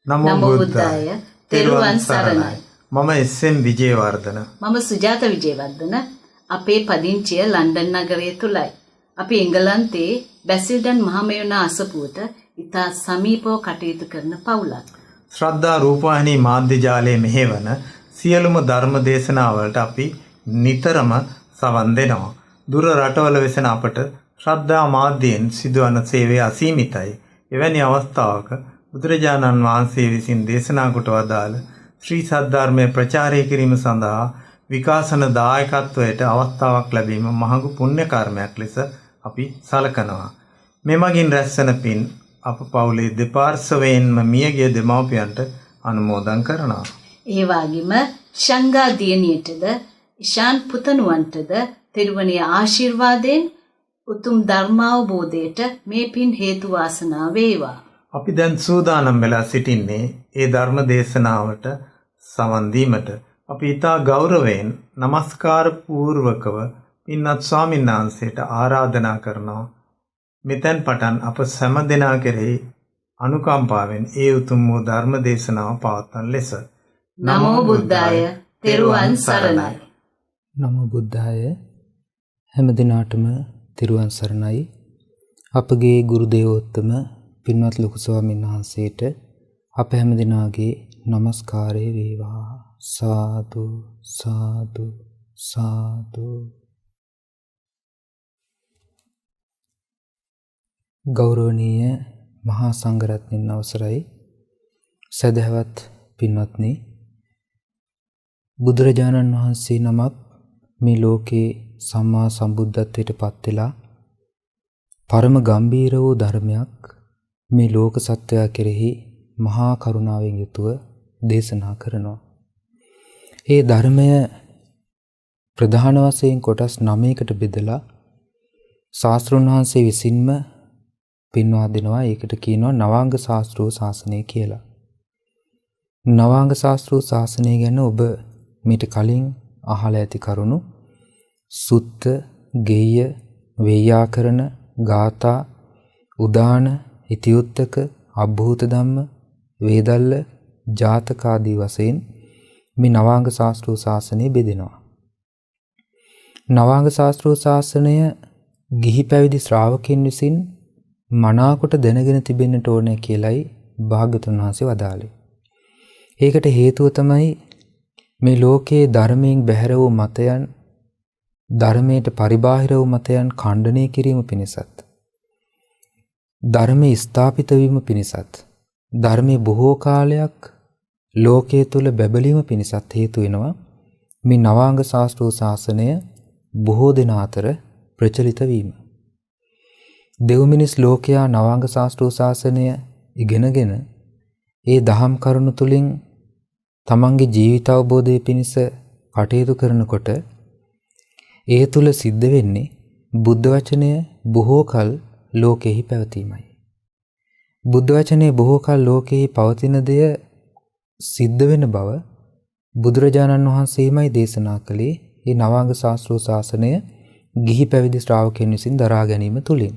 නමෝ බුද්දාය. තෙරුවන් සරණයි. මම එස්.එම්. විජේවර්ධන. මම සුජාත විජේවර්ධන. අපේ පදිංචිය ලන්ඩන් නගරය තුලයි. අපි එංගලන්තයේ බැසිල්ඩන් මහමෙවුන අසපුවට ඉතා සමීපව කටයුතු කරන පවුලක්. ශ්‍රද්ධා රූපවාහිනී මාධ්‍ය ජාලයේ මෙහෙවන සියලුම ධර්ම දේශනාවලට අපි නිතරම සවන් දෙනවා. දුර රටවල වෙසෙන අපට ශ්‍රද්ධා මාධ්‍යයෙන් සිදුවන සේවය අසීමිතයි. එවැනි අවස්ථාවක බුදුරජාණන් වහන්සේ විසින් දේශනා කොට වදාළ ශ්‍රී සද්ධර්මයේ ප්‍රචාරය කිරීම සඳහා විකාශන දායකත්වයට අවස්ථාවක් ලැබීම මහඟු පුණ්‍ය කර්මයක් ලෙස අපි සලකනවා. මෙමගින් රැස්වන පින් අප පවුලේ දෙපාර්ශ්වයෙන්ම මියගිය දෙමව්පියන්ට අනුමෝදන් කරනවා. ඒ වගේම ශංගා දියණියටද ඉෂාන් පුතණුවන්ටද තෙරුවණේ ආශිර්වාදයෙන් උතුම් ධර්මාවබෝධයට මේ පින් හේතු වාසනා වේවා. අපි දැන් සූදානම් වෙලා සිටින්නේ ඒ ධර්ම දේශනාවට සවන් දීමට. අපි ඊටා ගෞරවයෙන් নমස්කාර පූර්වකව පින්වත් ස්වාමීන් වහන්සේට ආරාධනා කරනවා. මෙතෙන් පටන් අප සෑම දෙනා කෙරෙහි අනුකම්පාවෙන් ඒ උතුම් වූ ධර්ම දේශනාව පවත්වන ලෙස. නමෝ බුද්දාය. තෙරුවන් සරණයි. නමෝ බුද්දාය. හැම දිනාටම තෙරුවන් සරණයි. අපගේ ගුරු දේවෝත්තම පින්වත් ලොකු ස්වාමීන් වහන්සේට අප හැම දිනාගේ নমස්කාරය වේවා. සාදු සාදු සාදු. ගෞරවනීය මහා සංඝරත්නයන් අවසරයි. සදහවත් පින්වත්නි, බුදුරජාණන් වහන්සේ නමක් මේ ලෝකේ සම්මා සම්බුද්ධත්වයට පත් වෙලා පරම ගම්බීර වූ ධර්මයක් මේ ලෝක සත්වයා කෙරෙහි මහා කරුණාවෙන් යුතුව දේශනා කරනවා. ඒ ධර්මය ප්‍රධාන වශයෙන් කොටස් 9කට බෙදලා ශාස්ත්‍රඥ වහන්සේ විසින්ම පින්වා දෙනවා. ඒකට කියනවා නවාංග ශාස්ත්‍රෝ ශාසනය කියලා. නවාංග ශාස්ත්‍රෝ ශාසනය ගැන ඔබ මීට කලින් අහලා ඇති කරුණු සුත්ත, ගෙය්‍ය, වේයාකරණ, ගාථා, උදාන, ඉතිඋත්තක, අභූත ධම්ම, වේදල්ල, ජාතක ආදී වශයෙන් මේ නවාංග ශාස්ත්‍රෝ ශාසනය බෙදෙනවා. නවාංග ශාස්ත්‍රෝ ශාසනය ගිහි පැවිදි ශ්‍රාවකයන් විසින් මනාකොට දැනගෙන තිබෙන්නට ඕනේ කියලයි භාග්‍යවතුන් වහන්සේ වදාළේ. ඒකට හේතුව තමයි මේ ලෝකයේ ධර්මයෙන් බැහැර වූ මතයන්, ධර්මයට පරිබාහිර වූ මතයන් ඛණ්ඩනය කිරීම පිණිසත්, ධර්මයේ ස්ථාපිත වීම පිණිසත්, ධර්මයේ බොහෝ කාලයක් ලෝකයේ තුල බැබලීම පිණිසත් හේතු වෙනවා මේ නවාංග ශාස්ත්‍රෝ ශාසනය බොහෝ දෙනා අතර ප්‍රචලිත වීම. දෙව් මිනිස් ලෝකයා නවාංග ශාස්ත්‍රෝ ශාසනය ඉගෙනගෙන ඒ දහම් කරුණු තුලින් තමන්ගේ ජීවිත අවබෝධය පිණිස කටයුතු කරනකොට ඒ තුල සිද්ධ වෙන්නේ බුද්ධ වචනය බොහෝ කල ලෝකෙහි පැවතීමයි. බුද්ධ වචනේ බොහෝ කල ලෝකෙහි පවතින දෙය සිද්ධ වෙන බව බුදුරජාණන් වහන්සේමයි දේශනා කළේ. මේ නවාංග ශාස්ත්‍රෝ ශාසනය ගිහි පැවිදි ශ්‍රාවකයන් විසින් දරා ගැනීම තුලින්.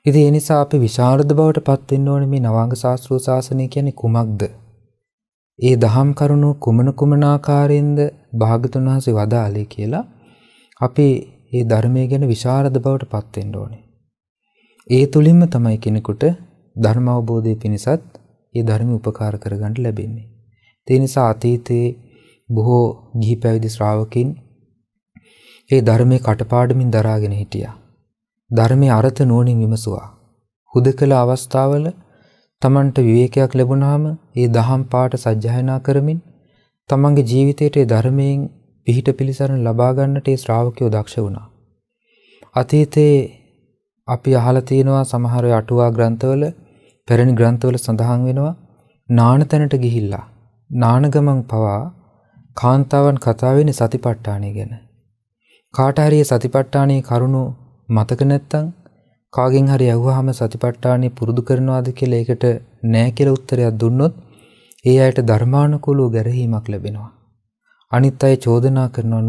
ඉතින් ඒ නිසා අපි විශාරද බවට පත් වෙන්න ඕනේ. මේ නවාංග ශාස්ත්‍රෝ ශාසනය කියන්නේ කුමක්ද? ඒ දහම් කරුණු කුමන ආකාරයෙන්ද භාග්‍යවතුන් වහන්සේ වදාළේ කියලා අපි මේ ධර්මයේ ගැන විශාරද බවට පත් වෙන්න ඕනේ. ඒ තුලින්ම තමයි කෙනෙකුට ධර්ම අවබෝධය පිණිසත් ඒ ධර්ම උපකාර කරගන්න ලැබෙන්නේ. ඒ නිසා අතීතයේ බොහෝ ගිහි පැවිදි ශ්‍රාවකින් ඒ ධර්මයේ කටපාඩමින් දරාගෙන හිටියා. ධර්මයේ අර්ථ නුවණින් විමසුවා. හුදකලා අවස්ථාවල තමන්ට විවේකයක් ලැබුණාම ඒ දහම් පාඨ සජ්ජායනා කරමින් තමන්ගේ ජීවිතයට ඒ ධර්මයෙන් පිහිට පිළිසරණ ලබා ගන්නට ඒ ශ්‍රාවකයෝ දක්ෂ වුණා. අතීතයේ අපි අහලා තියෙනවා සමහර අටුවා ග්‍රන්ථවල, පැරණි ග්‍රන්ථවල සඳහන් වෙනවා නාන තැනට ගිහිල්ලා නාන ගමන් පවා කාන්තාවන් කතා වෙන්නේ සතිපට්ඨානය ගැන. කාට හරි සතිපට්ඨානයේ කරුණු මතක නැත්තම් කාගෙන් හරි අහුවාම සතිපට්ඨානෙ පුරුදු කරනවාද කියලා ඒකට නෑ කියලා උත්තරයක් දුන්නොත් ඒ අයට ධර්මානුකූලව ගැරහීමක් ලැබෙනවා. අනිත් අය චෝදනා කරනවා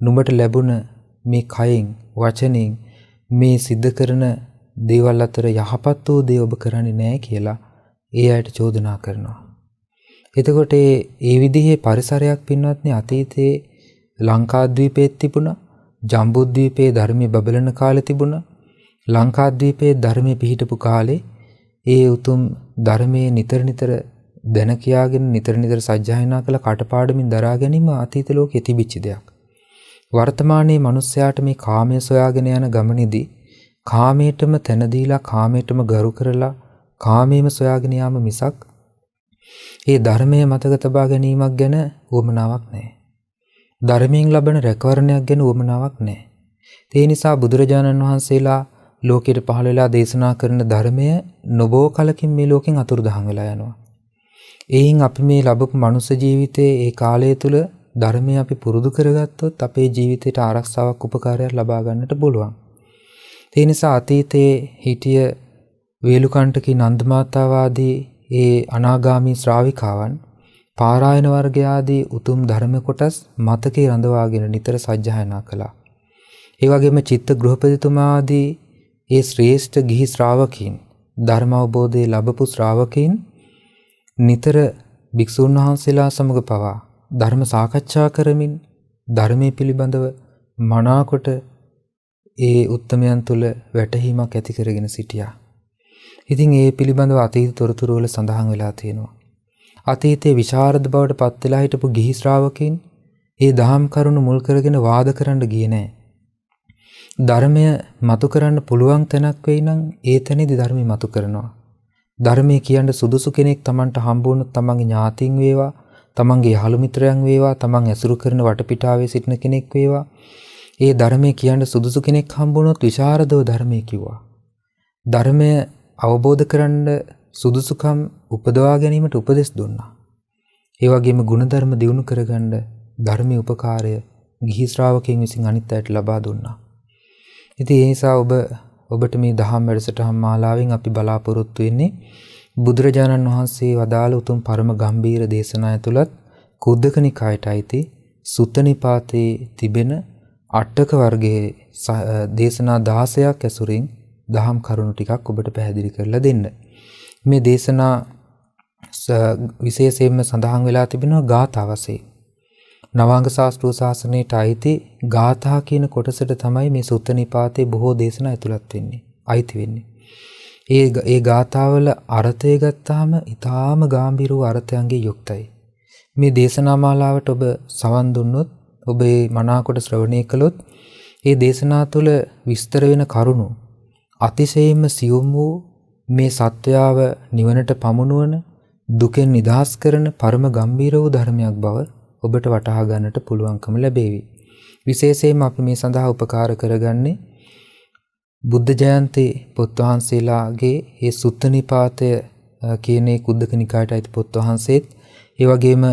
නුඹට ලැබුණ මේ කයෙන් වචනෙන් මේ සිද්ධ කරන දේවල් අතර යහපත් වූ දේ ඔබ කරන්නේ නෑ කියලා ඒ අයට චෝදනා කරනවා. එතකොට ඒ විදිහේ පරිසරයක් පින්වත්නි අතීතයේ ලංකාද්වීපයේ තිබුණා. ජම්බුද්වීපයේ ධර්මයේ බබලන කාලේ තිබුණා. ලංකාද්වීපයේ ධර්මයේ පිහිටපු කාලේ ඒ උතුම් ධර්මයේ නිතර දැන කියාගෙන නිතර සජ්ජායනා කළ කටපාඩමින් දරා ගැනීම අතීත ලෝකයේ තිබිච්ච දෙයක්. වර්තමානයේ මිනිස්යාට මේ කාමයේ සොයාගෙන යන ගමනේදී කාමයටම තැන දීලා කාමයටම ගරු කරලා කාමයේම සොයාගෙන යාම මිසක් ඒ ධර්මයේ මතක තබා ගැනීමක් ගැන උවමනාවක් නැහැ. ධර්මයෙන් ලබන රැකවරණයක් ගැන උවමනාවක් නැහැ. ඒ නිසා බුදුරජාණන් වහන්සේලා ලෝකෙට පහළ වෙලා දේශනා කරන ධර්මය නොබෝ කලකින් මේ ලෝකෙන් අතුරුදහන් වෙලා යනවා. එයින් අපි මේ ලැබපු මනුෂ්‍ය ජීවිතයේ ඒ කාලය තුල ධර්මය අපි පුරුදු කරගත්තොත් අපේ ජීවිතයට ආරක්ෂාවක් උපකාරයක් ලබා ගන්නට පුළුවන්. ඒ නිසා අතීතයේ හිටිය වේලුකණ්ඨකී නන්දමාතාවාදී ඒ අනාගාමී ශ්‍රාවිකාවන් පාරායන වර්ග ආදී උතුම් ධර්ම කොටස් මතකේ රඳවාගෙන නිතර සජ්ජායනා කළා. ඒ වගේම චිත්ත ගෘහපතිතුමා ආදී ඒ ශ්‍රේෂ්ඨ ගිහි ශ්‍රාවකීන් ධර්ම අවබෝධය ලැබපු ශ්‍රාවකීන් නිතර භික්ෂුන් වහන්සේලා සමග පවා ධර්ම සාකච්ඡා කරමින් ධර්මයේ පිළිබඳව මනාකොට ඒ උත්තමයන් තුළ වැටහීමක් ඇති කරගෙන සිටියා. ඉතින් ඒ පිළිබඳව අතීත තොරතුරු වල සඳහන් වෙලා තියෙනවා. අතීතයේ විශාරද බවට පත් වෙලා හිටපු ගිහි ශ්‍රාවකීන් ඒ දහම් කරුණු මුල් කරගෙන වාද කරන්න ගියේ නැහැ. ධර්මය මතු කරන්න පුළුවන් තැනක් වෙයි නම් ඒ තැනදී ධර්මය මතු කරනවා. ධර්මයේ කියන්න සුදුසු කෙනෙක් Tamanට හම්බ වුණොත් තමන්ගේ ඥාතීන් වේවා, තමන්ගේ යහළු මිත්‍රයන් වේවා, තමන් ඇසුරු කරන වටපිටාවේ සිටින කෙනෙක් වේවා. ඒ ධර්මයේ කියන්න සුදුසු කෙනෙක් හම්බ වුණොත් විශාරදව ධර්මයේ කිව්වා. ධර්මය අවබෝධ කරන්න සුදුසුකම් උපදවා ගැනීමට උපදෙස් දුන්නා. ඒ වගේම ගුණධර්ම දියුණු කරගන්න ධර්මයේ උපකාරය ගිහි ශ්‍රාවකයන් විසින් අනිත් අයට ලබා දුන්නා. ඉතින් ඒ නිසා ඔබට මේ දහම් වැඩසටහන් මාලාවෙන් අපි බලාපොරොත්තු වෙන්නේ බුදුරජාණන් වහන්සේ වදාළ උතුම් පරම ගම්බීර දේශනා ඇතුළත් කුද්දක නිකායට අයිති සුත්ත නිපාතේ තිබෙන අටක වර්ගයේ දේශනා 16ක් ඇසුරින් දහම් කරුණු ටිකක් ඔබට පැහැදිලි කරලා දෙන්න. මේ දේශනා විශේෂයෙන්ම සඳහන් වෙලා තිබෙනවා ගාථා වශයෙන්. නවාංග ශාස්ත්‍රීය ශාසනයට අයිති ගාථා කියන කොටසට තමයි මේ සුත්ත නිපාතේ බොහෝ දේශනා ඇතුළත් වෙන්නේ, අයිති වෙන්නේ. ඒ ගාථාවල අර්ථය ගත්තාම ඊටාම ගැඹීර අර්ථයන්ගේ යුක්තයි. මේ දේශනා මාලාවට ඔබ සවන් දුන්නොත්, ඔබ මේ මනාකොට ශ්‍රවණය කළොත්, ඒ දේශනා තුළ විස්තර වෙන කරුණු අතිශයින්ම සියුම් වූ මේ සත්‍යාව නිවනට පමුණුවන, දුකෙන් නිදහස් කරන පරම ගැඹීර වූ ධර්මයක් බව ඔබට වටහා ගන්නට පුළුවන්කම ලැබේවි. විශේෂයෙන්ම අපි මේ සඳහා උපකාර කරගන්නේ බුද්ධ ජයන්ති පොත් වහන්සේලාගේ ඒ සුත්ත නිපාතය කියන කුද්දක නිකායට අයිති පොත් වහන්සේත්, ඒ වගේම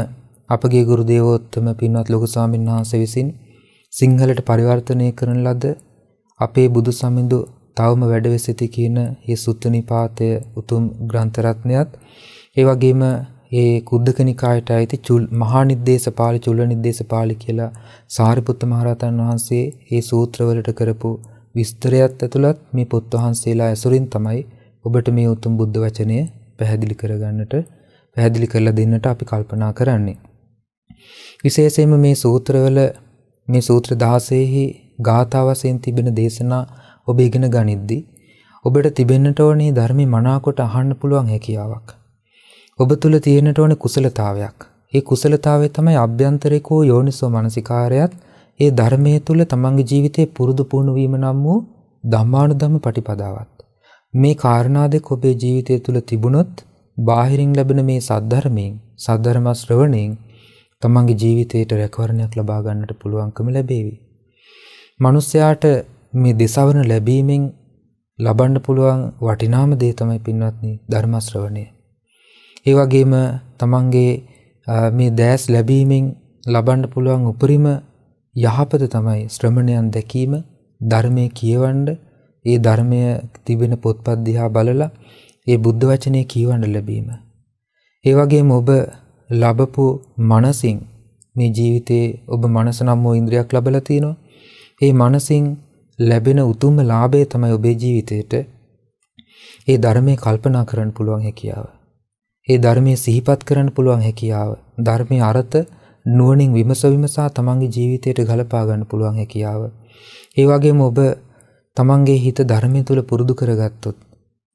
අපගේ ගුරු දේවෝත්තම පින්වත් ලොකු ස්වාමීන් වහන්සේ විසින් සිංහලට පරිවර්තනය කරන ලද අපේ බුදු සමිඳු තවම වැඩ සිටි කියන මේ සුත්ත නිපාතය උතුම් ග්‍රන්ථ රත්නයත්, ඒ වගේම ඒ කුද්දක නිකායට අයිති මහා නිද්දේශපාලි, චුල්ල නිද්දේශපාලි කියලා සාරිපුත්ත මහරහතන් වහන්සේ ඒ සූත්‍රවලට කරපු විස්තරයත් ඇතුළත් මේ පොත් වහන්සේලා ඇසුරින් තමයි ඔබට මේ උතුම් බුද්ධ වචනය පැහැදිලි කරලා දෙන්නට අපි කල්පනා කරන්නේ. විශේෂයෙන්ම මේ සූත්‍රවල මේ සූත්‍ර 16හි ගාථා වශයෙන් තිබෙන දේශනා ඔබ ඉගෙන ගනිද්දී ඔබට තිබෙන්නට ඕනේ ධර්මයේ මනාකොට අහන්න පුළුවන් හැකියාවක්. ඔබ තුල තියෙන්නට ඕනේ කුසලතාවයක්. ඒ කුසලතාවය තමයි අභ්‍යන්තරික වූ යෝනිසෝ මනසිකාරයත් ඒ ධර්මයේ තුල තමන්ගේ ජීවිතේ පුරුදු පුහුණු වීම නම් වූ ධම්මානුධම්ම පටිපදාවත්. මේ කාරණා දෙක ඔබේ ජීවිතය තුල තිබුණොත් බාහිරින් ලැබෙන මේ සද්ධර්ම ශ්‍රවණයෙන් තමන්ගේ ජීවිතයට රැකවරණයක් ලබා ගන්නට පුළුවන්කම ලැබේවි. මිනිස්යාට මේ දෙසවන ලැබීමෙන් ලබන්න පුළුවන් වටිනාම දේ තමයි පින්වත්නි ධර්ම ශ්‍රවණය. ඒ වගේම තමන්ගේ මේ දැස් ලැබීමෙන් ලබන්න පුළුවන් උපරිම යහපත තමයි ශ්‍රමණයන් දැකීම, ධර්මයේ කියවන්න, ඒ ධර්මයේ තිබෙන පොත්පත් දිහා බලලා ඒ බුද්ධ වචනේ කියවන්න ලැබීම. ඒ වගේම ඔබ ලැබපු මනසින් මේ ජීවිතේ ඔබ මනස නම් වූ ඉන්ද්‍රියක් ලැබලා තිනවා. ඒ මනසින් ලැබෙන උතුම්ම ලාභය තමයි ඔබේ ජීවිතේට ඒ ධර්මයේ කල්පනා කරන්න පුළුවන් හැකියාව. ඒ ධර්මයේ සිහිපත් කරන්න පුළුවන් හැකියාව, ධර්මයේ අර්ථ නුවණින් විමසා තමන්ගේ ජීවිතයට ගලපා ගන්න පුළුවන් හැකියාව. ඒ වගේම ඔබ තමන්ගේ හිත ධර්මයේ තුල පුරුදු කරගත්තොත්,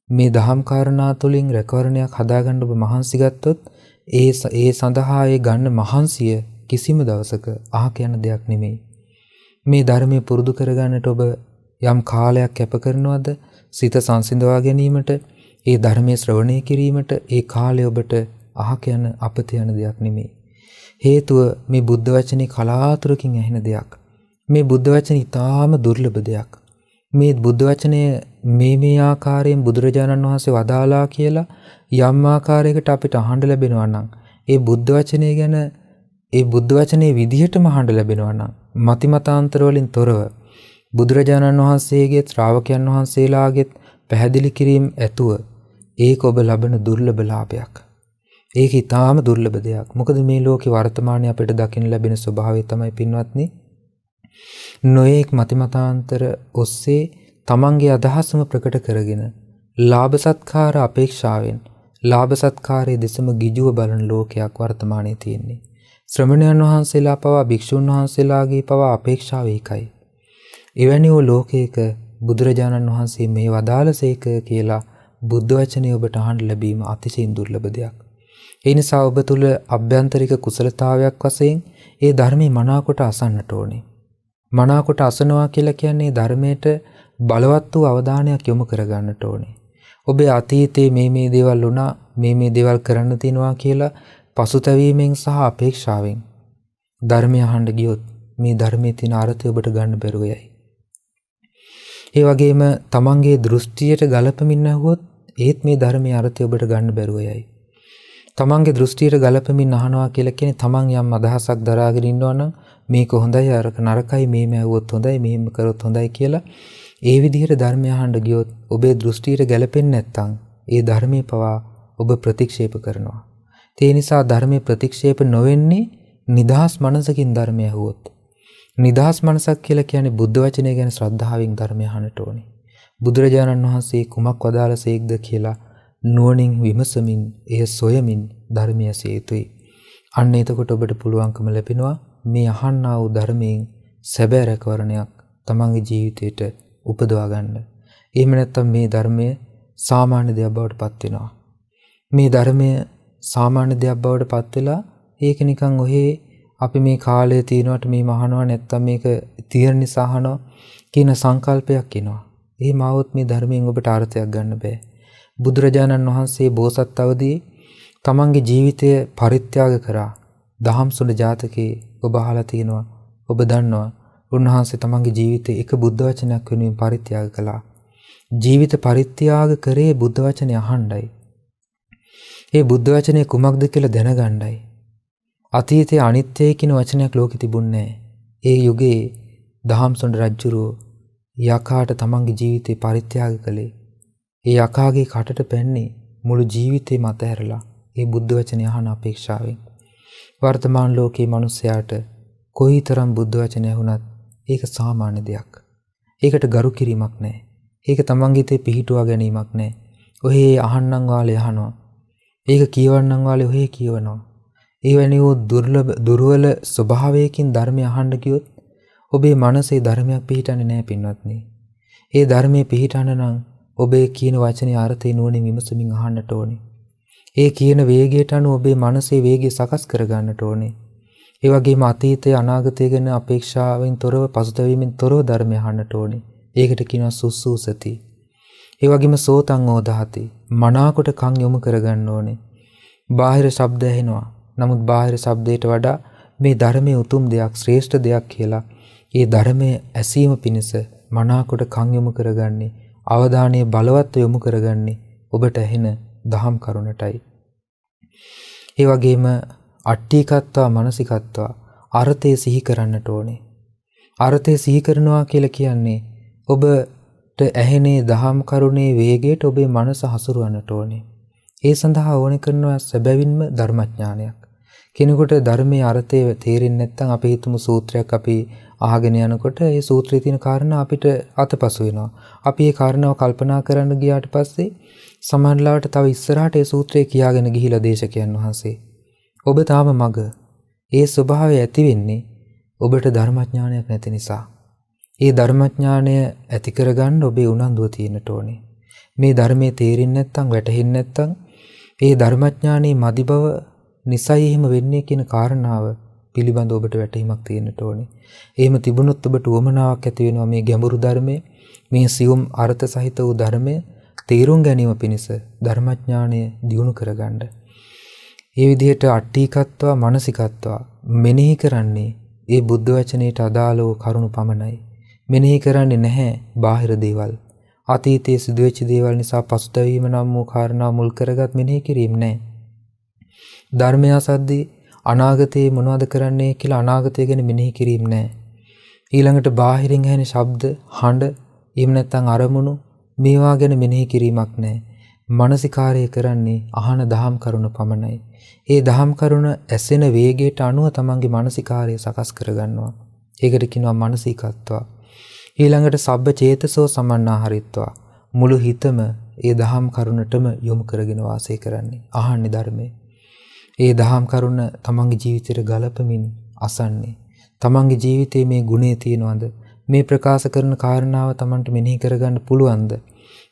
මේ දහම් කාරණා තුලින් රැකවරණයක් හදාගන්න ඔබ මහන්සි ගත්තොත්, ඒ සඳහා ඒ ගන්න මහන්සිය කිසිම දවසක අහක යන දෙයක් නෙමෙයි. මේ ධර්මයේ පුරුදු කරගන්නට ඔබ යම් කාලයක් කැප කරනවද සිත සංසිඳවා ගැනීමට, ඒ ධර්මයේ ශ්‍රවණය කිරීමට, ඒ කාලය ඔබට අහක යන අපත යන දෙයක් නෙමෙයි. හේතුව මේ බුද්ධ වචනේ කලාතුරකින් ඇහෙන දෙයක්. මේ බුද්ධ වචනේ ඊටාම දුර්ලභ දෙයක්. මේ බුද්ධ වචනය මේ ආකාරයෙන් බුදුරජාණන් වහන්සේ වදාලා කියලා යම් ආකාරයකට අපිට අහන්න ලැබෙනවා නම්, ඒ බුද්ධ වචනේ ගැන ඒ බුද්ධ වචනේ විදිහටම අහන්න ලැබෙනවා නම්, මතිමතාන්තර වලින් තොරව බුදුරජාණන් වහන්සේගේ ශ්‍රාවකයන් වහන්සේලාගේ පැහැදිලි කිරීම ඇතුව, ඒක ඔබ ලබන දුර්ලභ ලාභයක්. ඒක ඊටාම දුර්ලභ දෙයක්. මොකද මේ ලෝකේ වර්තමානයේ අපිට දකින්න ලැබෙන ස්වභාවය තමයි පින්වත්නි, නොඑක් මතිමතාන්තර ඔස්සේ තමන්ගේ අදහසම ප්‍රකට කරගෙන ලාභ සත්කාර අපේක්ෂාවෙන් ලාභ සත්කාරයේ දෙසම ගිජුව බලන ලෝකයක් වර්තමානයේ තියෙන්නේ. ශ්‍රමණයන් වහන්සේලා පවා භික්ෂුන් වහන්සේලාගේ පවා අපේක්ෂාව ඒකයි. එවැනි වූ ලෝකයක බුදුරජාණන් වහන්සේ මේ වදාළසේක කියලා බුද්ධ වචනේ ඔබට අහන්න ලැබීම අතිශයින් දුර්ලභ දෙයක්. ඒ නිසා ඔබ තුල අභ්‍යන්තරික කුසලතාවයක් වශයෙන් ඒ ධර්මයේ මනාකොට අසන්නට ඕනේ. මනාකොට අසනවා කියලා කියන්නේ ධර්මයට බලවත් වූ අවධානයක් යොමු කරගන්නට ඕනේ. ඔබේ අතීතයේ මේ දේවල් වුණා, මේ දේවල් කරන්න තියෙනවා කියලා පසුතැවීමෙන් සහ අපේක්ෂාවෙන් ධර්මය අහන්න ගියොත් මේ ධර්මයේ තියෙන අර්ථය ඔබට ගන්න බැරුව යයි. ඒ වගේම තමන්ගේ දෘෂ්ටියට ගලපමින් ඇහුවොත් ඒත් මේ ධර්මයේ අර්ථය ඔබට ගන්න බැරුව යයි. තමන්ගේ දෘෂ්ටියට ගලපමින් අහනවා කියලා කියන්නේ තමන් යම් අදහසක් දරාගෙන ඉන්නවා නම් මේක හොඳයි, අරක නරකයි, මේම ඇහුවොත් හොඳයි, මෙහෙම කරොත් හොඳයි කියලා ඒ විදිහට ධර්මය අහන්න ගියොත් ඔබේ දෘෂ්ටියට ගැලපෙන්නේ නැත්නම් ඒ ධර්මයේ පවා ඔබ ප්‍රතික්ෂේප කරනවා. ඒ නිසා ධර්මයේ ප්‍රතික්ෂේප නොවෙන්නේ නිදහස් මනසකින් ධර්මය ඇහුවොත්. නිදහස් මනසක් කියලා කියන්නේ බුද්ධ වචනය ගැන ශ්‍රද්ධාවෙන් ධර්මය අහන්නට ඕනේ. බුදුරජාණන් වහන්සේ කුමක් වදාළසේක්ද කියලා නුවණින් විමසමින්, එය සොයමින් ධර්මය ඇසිය යුතුයි. අන්න එතකොට ඔබට පුළුවන්කම ලැබෙනවා මේ අහන්නා වූ ධර්මයෙන් සැබෑ රැකවරණයක් තමන්ගේ ජීවිතයට උපදවා ගන්න. එහෙම නැත්නම් මේ ධර්මය සාමාන්‍ය දෙයක් බවට පත් වෙනවා. මේ ධර්මය සාමාන්‍ය දෙයක් බවට පත් වෙලා ඒක නිකන් ඔහේ අපි මේ කාලය තියනවට මේ මහනවා නැත්නම් මේක තියෙන නිසා අහනවා කියන සංකල්පයක් එනවා. එහෙම આવොත් මේ ධර්මයෙන් ඔබට අර්ථයක් ගන්න බෑ. බුදුරජාණන් වහන්සේ බෝසත් අවදියේ තමන්ගේ ජීවිතය පරිත්‍යාග කරා. දහම්සුන ජාතකයේ ඔබ අහලා තියෙනවා, ඔබ දන්නවා. උන්වහන්සේ තමන්ගේ ජීවිතේ එක බුද්ධ වචනයක් වෙනුවෙන් පරිත්‍යාග කළා. ජීවිත පරිත්‍යාග කරේ බුද්ධ වචනේ අහන්නයි. ඒ බුද්ධ වචනේ කුමක්ද කියලා දැනගන්නයි. අතීතයේ අනිත්‍යයි කියන වචනයක් ලෝකෙ තිබුණේ නැහැ. ඒ යුගයේ දහම්සොඬ රජුරෝ යකාට තමන්ගේ ජීවිතේ පරිත්‍යාග කළේ. ඒ යකාගේ කටට පැන්නේ මුළු ජීවිතේම අතහැරලා ඒ බුද්ධ වචනේ අහන අපේක්ෂාවෙන්. වර්තමාන ලෝකයේ මිනිසයාට කොයිතරම් බුද්ධ වචනය ඇහුණත් ඒක සාමාන්‍ය දෙයක්. ඒකට ගරු කිරීමක් නැහැ. ඒක තමන්ගේ හිතේ පිහිටුවා ගැනීමක් නැහැ. ඔහේ අහන්නම් වාලේ අහනවා. ඒක කියවන්නම් වාලේ ඔහේ කියවනවා. ඒ වැනි වූ දුර්වල ස්වභාවයකින් ධර්මය අහන්න ගියොත් ඔබේ මනසේ ධර්මයක් පිහිටන්නේ නැහැ පින්වත්නි. ඒ ධර්මයේ පිහිටන්න නම් ඔබේ කියන වචනේ අර්ථය නුවණින් විමසමින් අහන්නට ඕනේ. ඒ කියන වේගයට අනුව ඔබේ මනසේ වේගය සකස් කර ගන්නට ඕනේ. ඒ වගේම අතීතය අනාගතය ගැන අපේක්ෂාවෙන් තොරව, පසුතැවීමෙන් තොරව ධර්මය අහන්නට ඕනේ. ඒකට කියනවා සුසුසති. ඒ වගේම සෝතං ඕදහති. මනාකොට කන් යොමු කරගන්න ඕනේ. බාහිර ශබ්ද ඇහෙනවා. නමුත් බාහිර ශබ්දයට වඩා මේ ධර්මයේ උතුම් දෙයක්, ශ්‍රේෂ්ඨ දෙයක් කියලා ඒ ධර්මයේ ඇසීම පිණිස මනාකොට කන් යොමු කරගන්නේ, අවධානය බලවත් යොමු කරගන්නේ ඔබට ඇහෙන දහම් කරුණටයි. ඒ වගේම අට්ඨීකත්වා මානසිකත්වා අර්ථය සිහි කරන්නට ඕනේ. අර්ථය සිහි කරනවා කියලා කියන්නේ ඔබට ඇහෙනේ දහම් කරුණේ වේගයට ඔබේ මනස හසුරවන්නට ඕනේ. ඒ සඳහා ඕනේ කරනවා සැබවින්ම ධර්මඥානයක්. කෙනෙකුට ධර්මයේ අර්ථය තේරෙන්නේ නැත්නම් අපි හිතමු සූත්‍රයක් අපි අහගෙන යනකොට ඒ සූත්‍රයේ තියෙන කාරණා අපිට අතපසු වෙනවා. අපි ඒ කාරණාව කල්පනා කරන්න ගියාට පස්සේ සමහරවිට තව ඉස්සරහට ඒ සූත්‍රය කියාගෙන ගිහිලා දේශකයන් වහන්සේ ඔබ තාම මග ඒ ස්වභාවය ඇති වෙන්නේ ඔබට ධර්මඥානයක් නැති නිසා. ඒ ධර්මඥානය ඇති කරගන්න ඔබේ උනන්දුව තියෙන්නට ඕනේ. මේ ධර්මයේ තේරෙන්නේ නැත්නම් වැටහෙන්නේ නැත්නම් ඒ ධර්මඥානයේ මදි බව නිසයි එහෙම වෙන්නේ කියන කාරණාව පිළිබඳ ඔබට වැටහීමක් තියෙන්නට ඕනේ. එහෙම තිබුණොත් ඔබට උවමනාවක් ඇති වෙනවා මේ ගැඹුරු ධර්මයේ මේ සියුම් අර්ථ සහිත වූ ධර්මයේ තේරුම් ගැනීම පිණිස ධර්මඥානය දියුණු කරගන්න. ඒ විදිහට අට්ඨීකත්වා මානසිකත්වා මෙනෙහි කරන්නේ ඒ බුද්ධ වචනයට අදාළ වූ කරුණු පමණයි. මෙනෙහි කරන්නේ නැහැ බාහිර දේවල්. අතීතයේ සිදුවෙච්ච දේවල් නිසා පසුතැවීම නම් වූ කාරණා මුල් කරගත් මෙනෙහි කිරීම නැහැ. ධර්මය අසද්දී අනාගතයේ මොනවද කරන්නේ කියලා අනාගතය ගැන මෙනෙහි කිරීම නැහැ. ඊළඟට බාහිරින් ඇහෙන ශබ්ද, හඬ, එහෙම නැත්නම් අරමුණු මේවා ගැන මෙනෙහි කිරීමක් නැහැ. මානසිකාරය කරන්නේ අහන දහම් කරුණ පමණයි. ඒ දහම් කරුණ ඇසෙන වේගයට අනුව තමන්ගේ මානසිකාරය සකස් කරගන්නවා. ඒකට කියනවා මානසිකත්වා. ඊළඟට සබ්බ චේතසෝ සමන්නාහරිත්වා මුළු හිතම ඒ දහම් කරුණටම යොමු කරගෙන වාසය කරන්නේ. අහන්නේ ධර්මයේ. ඒ දහම් කරුණ තමන්ගේ ජීවිතයට ගලපමින් අසන්නේ. තමන්ගේ ජීවිතයේ මේ ගුණය තියෙනවද? මේ ප්‍රකාශ කරන කාරණාව තමන්ට මෙනෙහි කරගන්න පුළුවන්ද?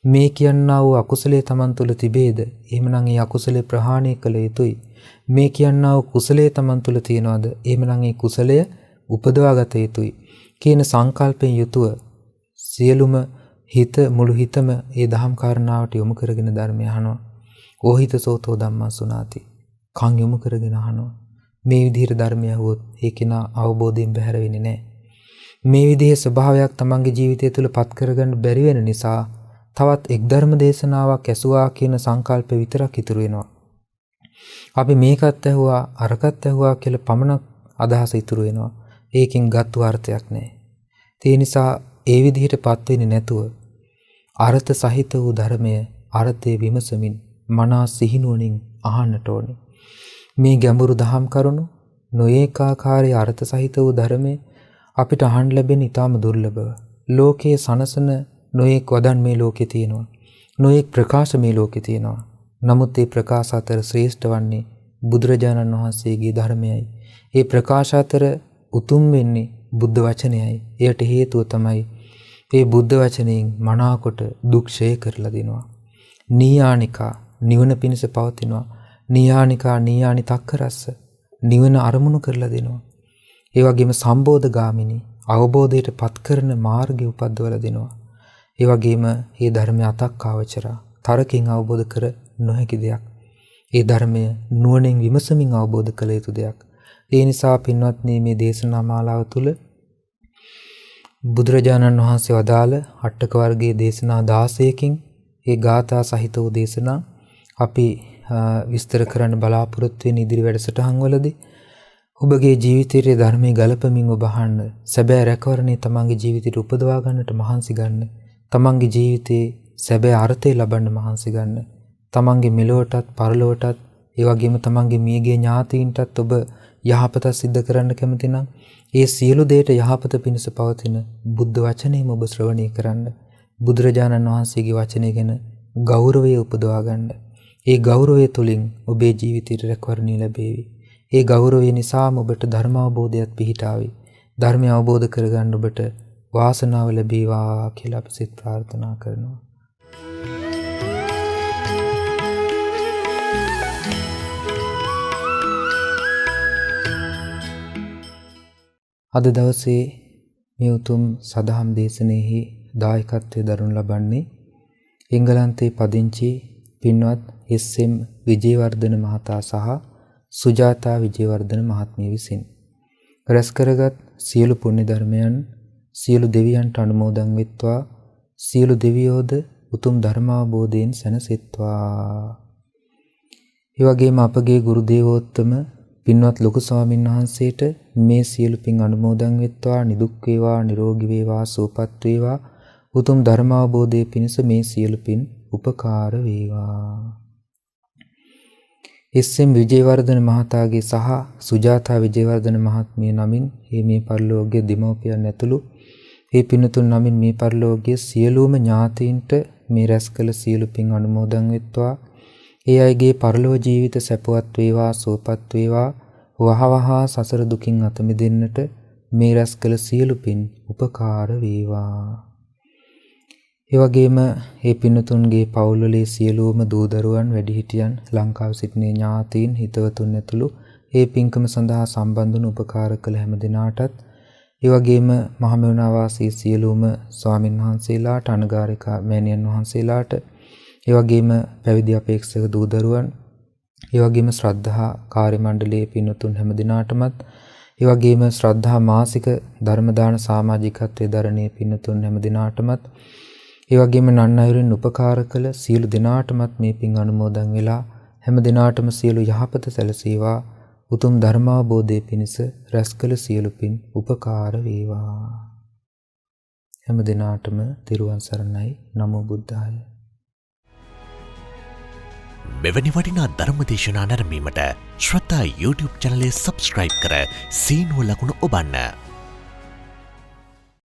මේ කියන්නා වූ අකුසලයේ තමන් තුළ තිබේද? එහෙමනම් ඒ අකුසලයේ ප්‍රහාණය කළ යුතුයි. මේ කියන්නා වූ කුසලයේ තමන් තුළ තියෙනවද? එහෙමනම් ඒ කුසලය උපදවා ගත යුතුයි. කියන සංකල්පයෙන් යුතුව සියලුම හිත මුළු හිතම ඒ දහම් කාරණාවට යොමු කරගෙන ධර්මය අහනවා. ඕහිත සෝතෝ ධම්මා සුනාති. කන් යොමු කරගෙන අහනවා. මේ විදිහට ධර්මය අහුවොත් ඒ කෙනා අවබෝධයෙන් බැහැර වෙන්නේ නැහැ. මේ විදිහේ ස්වභාවයක් තමන්ගේ ජීවිතය තුළ පත් කරගන්න බැරි වෙන නිසා තවත් එක් ධර්ම දේශනාවක් ඇසුවා කියන සංකල්ප විතරක් ඉතුරු වෙනවා. අපි මේකත් ඇහුවා අරකත් ඇහුවා කියලා පමණක් අදහස ඉතුරු වෙනවා. ඒකෙන් ගත්තු අර්ථයක් නැහැ. ඒ නිසා ඒ විදිහටපත් වෙන්නේ නැතුව අර්ථ සහිත වූ ධර්මය අර්ථයේ විමසමින් මනස සිහිනුවණින් අහන්නට ඕනේ. මේ ගැඹුරු දහම් කරුණු නොඒකාකාරී අර්ථ සහිත වූ ධර්මයේ අපිට අහන්න ලැබෙන ඊටම දුර්ලභව. ලෝකයේ සනසන නොඑක් වදන් මේ ලෝකේ තියෙනවා. නොඑක් ප්‍රකාශ මේ ලෝකේ තියෙනවා. නමුත් මේ ප්‍රකාශ අතර ශ්‍රේෂ්ඨ වන්නේ බුදුරජාණන් වහන්සේගේ ධර්මයයි. ඒ ප්‍රකාශ අතර උතුම් වෙන්නේ බුද්ධ වචනයයි. එයට හේතුව තමයි මේ බුද්ධ වචනයෙන් මනාකොට දුක් ඡය කරලා දෙනවා. නීයානිකා නිවන පිණිස පවතිනවා. නීයානිකා නීයානි තක්කරස්ස නිවන අරමුණු කරලා දෙනවා. ඒ වගේම සම්බෝධ ගාමිනී අවබෝධයට පත් කරන මාර්ගය උපද්දවලා දෙනවා. ඒ වගේම මේ ධර්මය අතක් ආවචරා තරකින් අවබෝධ කර නොහැකි දෙයක්. ඒ ධර්මය නුවණින් විමසමින් අවබෝධ කළ යුතු දෙයක්. ඒ නිසා පින්වත්නි මේ දේශනා මාලාව තුළ බුදුරජාණන් වහන්සේ වදාළ අටක වර්ගයේ දේශනා 16කින් ඒ ගාථා සහිත වූ දේශනා අපි විස්තර කරන්න බලාපොරොත්තු වෙන ඉදිරි වැඩසටහන් වලදී ඔබගේ ජීවිතයේ ධර්මයේ ගලපමින් ඔබ අහන්න සැබෑ රැකවරණේ තමන්ගේ ජීවිතයට උපදවා ගන්නට මහන්සි ගන්න. තමන්ගේ ජීවිතයේ සැබෑ අර්ථය ලබන්න මහන්සි ගන්න. තමන්ගේ මෙලොවටත් පරලොවටත් ඒ වගේම තමන්ගේ මියගේ ඥාතීන්ටත් ඔබ යහපත සිද්ධ කරන්න කැමති නම් ඒ සියලු දේට යහපත පිණිස පවතින බුද්ධ වචනයම ඔබ ශ්‍රවණය කරන්න. බුදුරජාණන් වහන්සේගේ වචනය ගැන ගෞරවය උපදවා ගන්න. ඒ ගෞරවය තුළින් ඔබේ ජීවිතයට රැකවරණය ලැබේවි. ඒ ගෞරවය නිසාම ඔබට ධර්ම අවබෝධයත් පිහිටාවි. ධර්මය අවබෝධ කරගන්න ඔබට වාසනාව ලැබේවා කියලා අපි සිත ප්‍රාර්ථනා කරනවා. අද දවසේ මේ උතුම් සදහම් දේශනෙහි දායකත්වයේ දරනු ලබන්නේ එංගලන්තයේ පදිංචි පින්වත් එස්.එම්. විජේවර්ධන මහතා සහ සුජාතා විජේවර්ධන මහත්මිය විසින් රැස් කරගත් සියලු පුණ්‍ය ධර්මයන් සියලු දෙවියන්ට අනුමෝදන් වෙත්වා. සියලු දෙවියෝද උතුම් ධර්මාවබෝධයෙන් සැනසෙත්වා. ඒ වගේම අපගේ ගුරු දේවෝත්තම පින්වත් ලොකු ස්වාමීන් වහන්සේට මේ සියලු පින් අනුමෝදන් වෙත්වා. නිදුක් වේවා, නිරෝගී වේවා, සුවපත් වේවා. උතුම් ධර්මාවබෝධයේ පිණිස මේ සියලු පින් උපකාර වේවා. එස්.එම්. විජේවර්ධන මහතාගේ සහ සුජාතා විජේවර්ධන මහත්මිය නමින් මේ පරලෝකීය දෙමව්පියන් ඇතුළු මේ පින්තුන් නමින් මේ පරලෝකීය සියලුම ඥාතීන්ට මේ රැස් කළ සියලු පින් අනුමෝදන් වෙත්වා. ඒ අයගේ පරලෝක ජීවිත සැපවත් වේවා, සුවපත් වේවා. වහවහ සසර දුකින් අත මිදෙන්නට මේ රැස් කළ සියලු පින් උපකාර වේවා. ඒ වගේම මේ පින්තුන්ගේ පවුල්වලේ සියලුම දූ දරුවන්, වැඩිහිටියන්, ලංකාවේ සිටින ඥාතීන්, හිතවතුන් ඇතුළු මේ පින්කම සඳහා සම්බන්ධ වුණු උපකාර කළ හැම දිනාටත්, ඒ වගේම මහමෙවුනා වාසී සියලුම ස්වාමින් වහන්සේලාට, අනගාരികා මෑණියන් වහන්සේලාට, ඒ වගේම පැවිදි අපේක්ෂක දූ දරුවන්, ඒ වගේම ශ්‍රද්ධා කාර්ය මණ්ඩලයේ පින්තුන් හැම දිනාටමත්, ඒ වගේම ශ්‍රද්ධා මාසික ධර්ම දාන සමාජිකත්වයේ දරණේ පින්තුන් හැම දිනාටමත්, ඒ වගේම නන් අයුරින් උපකාර කළ සියලු දිනාටමත් මේ පින් අනුමෝදන් වෙලා හැම දිනාටම සියලු යහපත සැලසේවා. උතුම් ධර්මාබෝධයේ පිණිස රැස් කළ සියලු පින් උපකාර වේවා. හැම දිනාටම තෙරුවන් සරණයි. නමෝ බුද්ධාය. මෙවැනි වටිනා ධර්මදේශනා නැරඹීමට ශ්‍රද්ධා YouTube චැනලය සබ්ස්ක්‍රයිබ් කර සීනුව ලකුණ ඔබන්න.